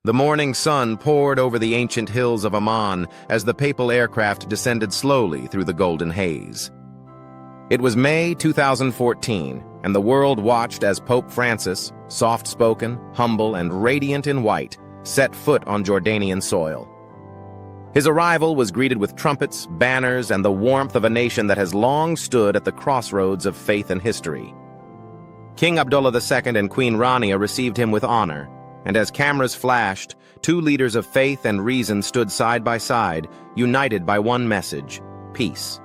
The morning sun poured over the ancient hills of Amman as the papal aircraft descended slowly through the golden haze. It was May 2014, and the world watched as Pope Francis, soft-spoken, humble, and radiant in white, set foot on Jordanian soil. His arrival was greeted with trumpets, banners, and the warmth of a nation that has long stood at the crossroads of faith and history. King Abdullah II and Queen Rania received him with honor, and as cameras flashed, two leaders of faith and reason stood side by side, united by one message: peace.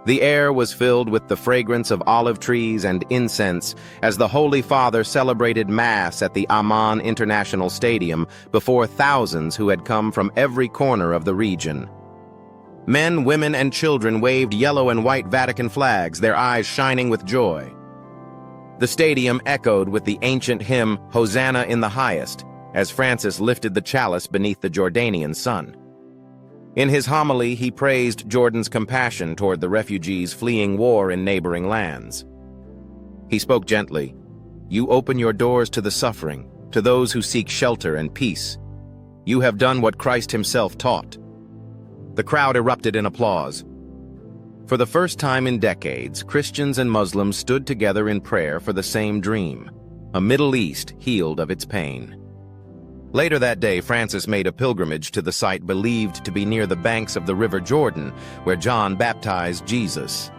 The air was filled with the fragrance of olive trees and incense as the Holy Father celebrated Mass at the Amman International Stadium before thousands who had come from every corner of the region. Men, women, and children waved yellow and white Vatican flags, their eyes shining with joy. The stadium echoed with the ancient hymn, Hosanna in the Highest, as Francis lifted the chalice beneath the Jordanian sun. In his homily, he praised Jordan's compassion toward the refugees fleeing war in neighboring lands. He spoke gently, "You open your doors to the suffering, to those who seek shelter and peace. You have done what Christ himself taught." The crowd erupted in applause. For the first time in decades, Christians and Muslims stood together in prayer for the same dream, a Middle East healed of its pain. Later that day, Francis made a pilgrimage to the site believed to be near the banks of the River Jordan, where John baptized Jesus.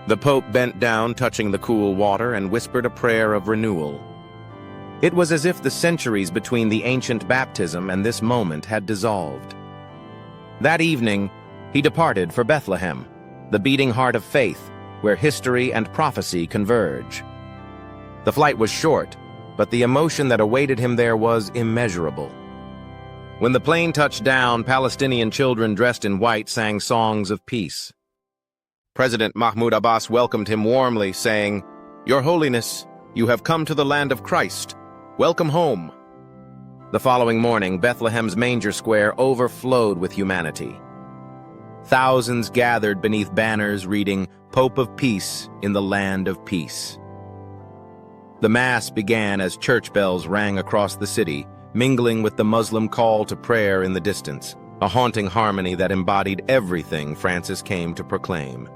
The Pope bent down, touching the cool water, and whispered a prayer of renewal. It was as if the centuries between the ancient baptism and this moment had dissolved. That evening, he departed for Bethlehem, the beating heart of faith, where history and prophecy converge. The flight was short, but the emotion that awaited him there was immeasurable. When the plane touched down, Palestinian children dressed in white sang songs of peace. President Mahmoud Abbas welcomed him warmly, saying, "Your Holiness, you have come to the land of Christ. Welcome home." The following morning, Bethlehem's manger square overflowed with humanity. Thousands gathered beneath banners reading, "Pope of Peace in the Land of Peace." The Mass began as church bells rang across the city, mingling with the Muslim call to prayer in the distance, a haunting harmony that embodied everything Francis came to proclaim.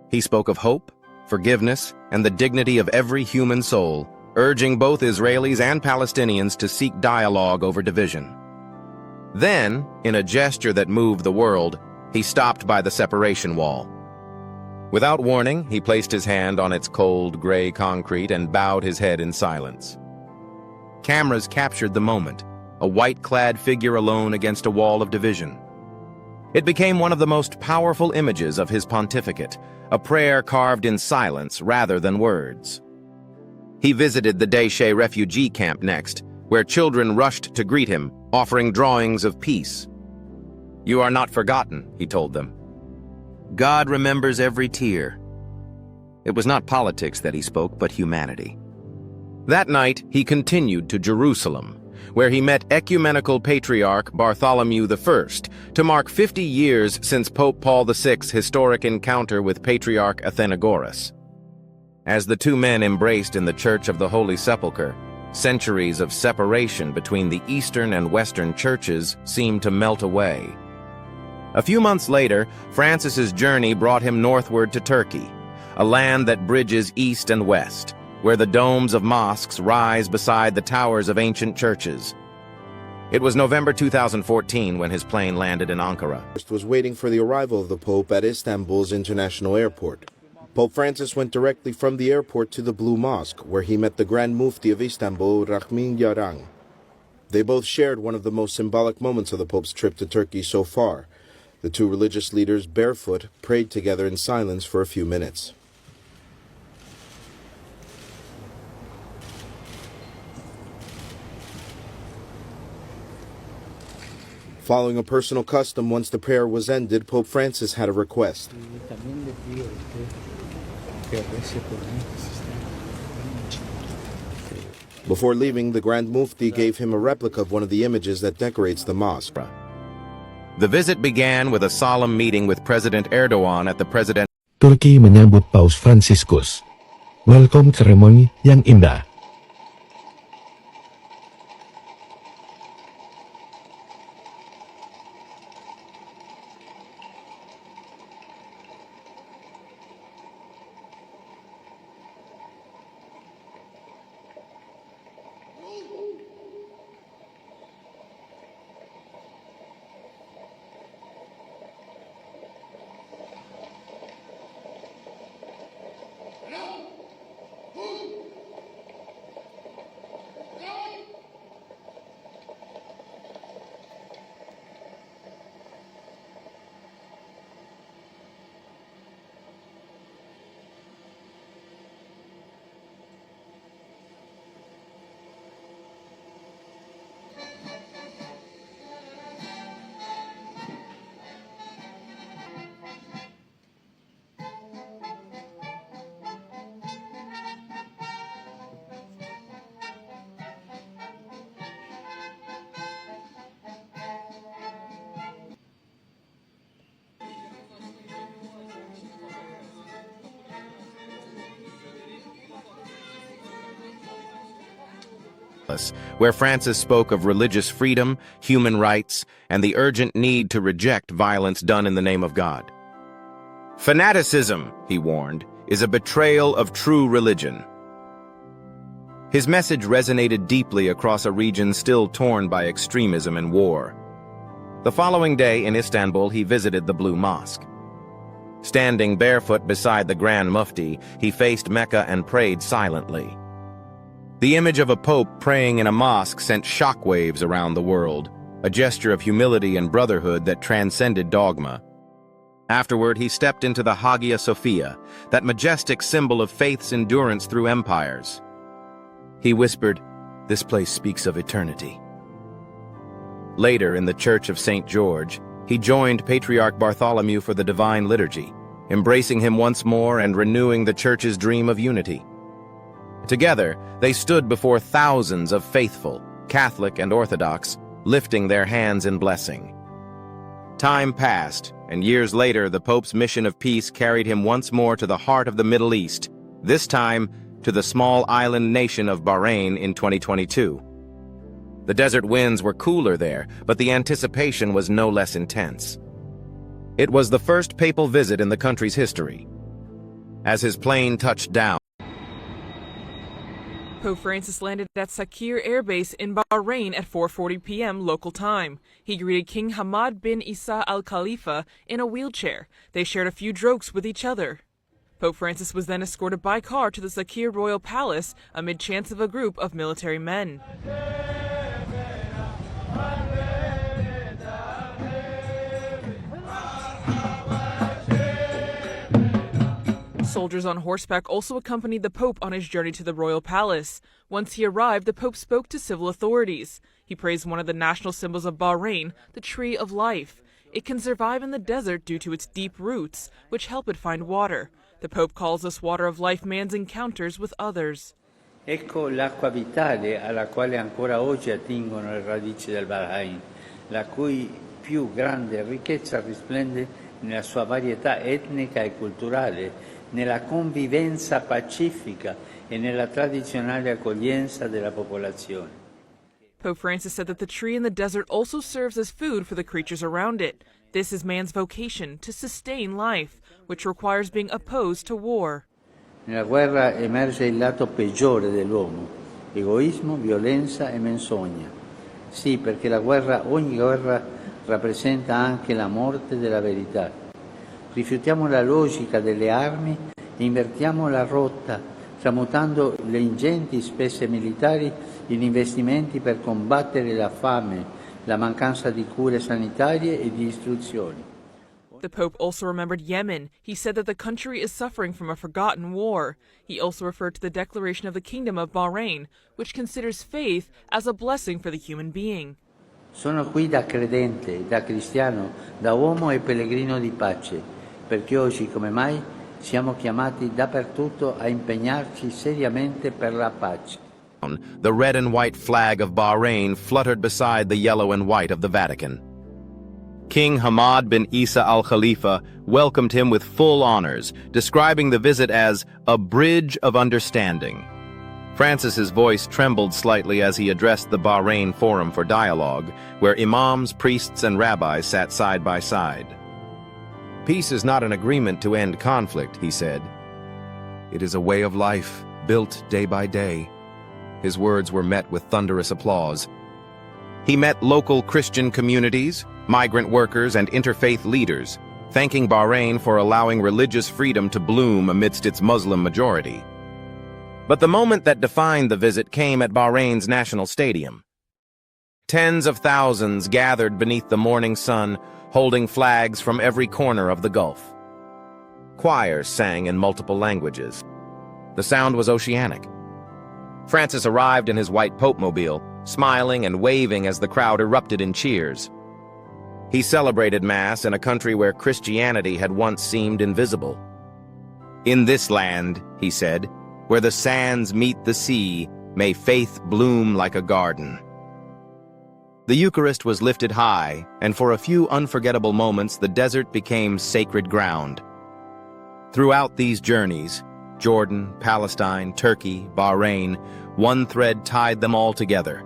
He spoke of hope, forgiveness, and the dignity of every human soul, urging both Israelis and Palestinians to seek dialogue over division. Then, in a gesture that moved the world, he stopped by the separation wall. Without warning, he placed his hand on its cold, gray concrete and bowed his head in silence. Cameras captured the moment, a white-clad figure alone against a wall of division. It became one of the most powerful images of his pontificate, a prayer carved in silence rather than words. He visited the Daesh refugee camp next, where children rushed to greet him, offering drawings of peace. "You are not forgotten," he told them. "God remembers every tear." It was not politics that he spoke, but humanity. That night, he continued to Jerusalem, where he met ecumenical patriarch Bartholomew I to mark 50 years since Pope Paul VI's historic encounter with Patriarch Athenagoras. As the two men embraced in the Church of the Holy Sepulchre, centuries of separation between the Eastern and Western churches seemed to melt away. A few months later, Francis's journey brought him northward to Turkey, a land that bridges east and west, where the domes of mosques rise beside the towers of ancient churches. It was November 2014 when his plane landed in Ankara. Was waiting for the arrival of the Pope at Istanbul's international airport. Pope Francis went directly from the airport to the Blue Mosque, where he met the Grand Mufti of Istanbul, Rahmin Yarang. They both shared one of the most symbolic moments of the Pope's trip to Turkey so far. The two religious leaders, barefoot, prayed together in silence for a few minutes. Following a personal custom, once the prayer was ended, Pope Francis had a request. Before leaving, the Grand Mufti gave him a replica of one of the images that decorates the mosque. The visit began with a solemn meeting with President Erdogan at the president. Turkey menyambut Paus Franciscus. Welcome ceremony yang indah. where Francis spoke of religious freedom, human rights, and the urgent need to reject violence done in the name of God. Fanaticism, he warned, is a betrayal of true religion. His message resonated deeply across a region still torn by extremism and war. The following day in Istanbul, he visited the Blue Mosque. Standing barefoot beside the Grand Mufti, he faced Mecca and prayed silently. The image of a pope praying in a mosque sent shockwaves around the world, a gesture of humility and brotherhood that transcended dogma. Afterward, he stepped into the Hagia Sophia, that majestic symbol of faith's endurance through empires. He whispered, "This place speaks of eternity." Later, in the Church of St. George, he joined Patriarch Bartholomew for the Divine Liturgy, embracing him once more and renewing the Church's dream of unity. Together, they stood before thousands of faithful, Catholic and Orthodox, lifting their hands in blessing. Time passed, and years later the Pope's mission of peace carried him once more to the heart of the Middle East, this time to the small island nation of Bahrain in 2022. The desert winds were cooler there, but the anticipation was no less intense. It was the first papal visit in the country's history. As his plane touched down, Pope Francis landed at Sakir Air Base in Bahrain at 4:40 p.m. local time. He greeted King Hamad bin Isa Al Khalifa in a wheelchair. They shared a few jokes with each other. Pope Francis was then escorted by car to the Sakir Royal Palace amid chants of a group of military men. Soldiers on horseback also accompanied the Pope on his journey to the royal palace. Once he arrived, the Pope spoke to civil authorities. He praised one of the national symbols of Bahrain, the Tree of Life. It can survive in the desert due to its deep roots, which help it find water. The Pope calls this water of life man's encounters with others. Ecco l'acqua vitale alla quale ancora oggi attingono le radici del Bahrain, la cui più grande ricchezza risplende nella sua varietà etnica e culturale, nella convivenza pacifica e nella tradizionale accoglienza della popolazione. Pope Francis said that the tree in the desert also serves as food for the creatures around it. This is man's vocation, to sustain life, which requires being opposed to war. Nella guerra emerge il lato peggiore dell'uomo, egoismo, violenza e menzogna. Sì, perché ogni guerra rappresenta anche la morte della verità. Rifiutiamo la logica delle armi e invertiamo la rotta, tramutando le ingenti spese militari in investimenti per combattere la fame, la mancanza di cure sanitarie e di istruzione. The Pope also remembered Yemen. He said that the country is suffering from a forgotten war. He also referred to the declaration of the Kingdom of Bahrain, which considers faith as a blessing for the human being. Sono qui da credente, da cristiano, da uomo e pellegrino di pace, perché oggi come mai siamo chiamati dappertutto a impegnarci seriamente per la pace. the red and white flag of Bahrain fluttered beside the yellow and white of the Vatican. King Hamad bin Isa Al Khalifa welcomed him with full honors, describing the visit as a bridge of understanding. Francis's voice trembled slightly as he addressed the Bahrain Forum for Dialogue, where imams, priests, and rabbis sat side by side. Peace is not an agreement to end conflict, he said. It is a way of life, built day by day. His words were met with thunderous applause. He met local Christian communities, migrant workers, and interfaith leaders, thanking Bahrain for allowing religious freedom to bloom amidst its Muslim majority. But the moment that defined the visit came at Bahrain's national stadium. Tens of thousands gathered beneath the morning sun, holding flags from every corner of the Gulf. Choirs sang in multiple languages. The sound was oceanic. Francis arrived in his white Pope-mobile, smiling and waving as the crowd erupted in cheers. He celebrated Mass in a country where Christianity had once seemed invisible. "In this land," he said, "where the sands meet the sea, may faith bloom like a garden." The Eucharist was lifted high, and for a few unforgettable moments the desert became sacred ground. Throughout these journeys, Jordan, Palestine, Turkey, Bahrain, One thread tied them all together.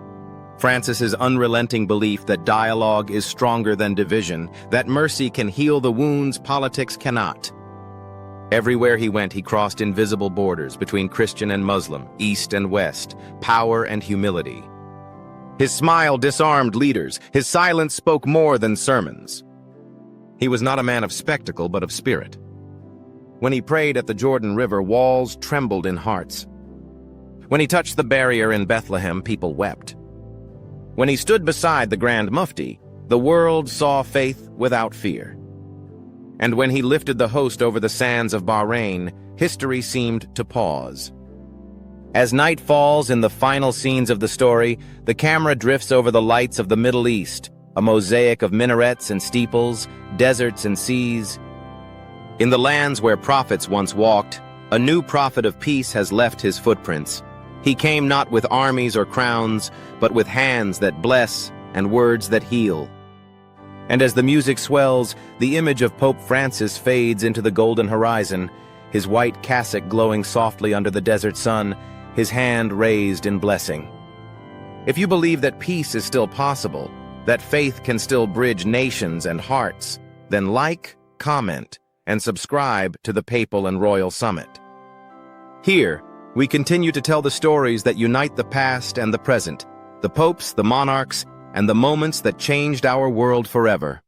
Francis's unrelenting belief that dialogue is stronger than division, that mercy can heal the wounds politics cannot. Everywhere he went, he crossed invisible borders between Christian and Muslim, East and West, power and humility. His smile disarmed leaders. His silence spoke more than sermons. He was not a man of spectacle, but of spirit. When he prayed at the Jordan River, walls trembled in hearts. When he touched the barrier in Bethlehem, people wept. When he stood beside the Grand Mufti, the world saw faith without fear. And when he lifted the host over the sands of Bahrain, history seemed to pause. As night falls in the final scenes of the story, the camera drifts over the lights of the Middle East, a mosaic of minarets and steeples, deserts and seas. In the lands where prophets once walked, a new prophet of peace has left his footprints. He came not with armies or crowns, but with hands that bless and words that heal. And as the music swells, the image of Pope Francis fades into the golden horizon, his white cassock glowing softly under the desert sun, his hand raised in blessing. If you believe that peace is still possible, that faith can still bridge nations and hearts, then like, comment, and subscribe to the Papal and Royal Summit. Here, we continue to tell the stories that unite the past and the present, the popes, the monarchs, and the moments that changed our world forever.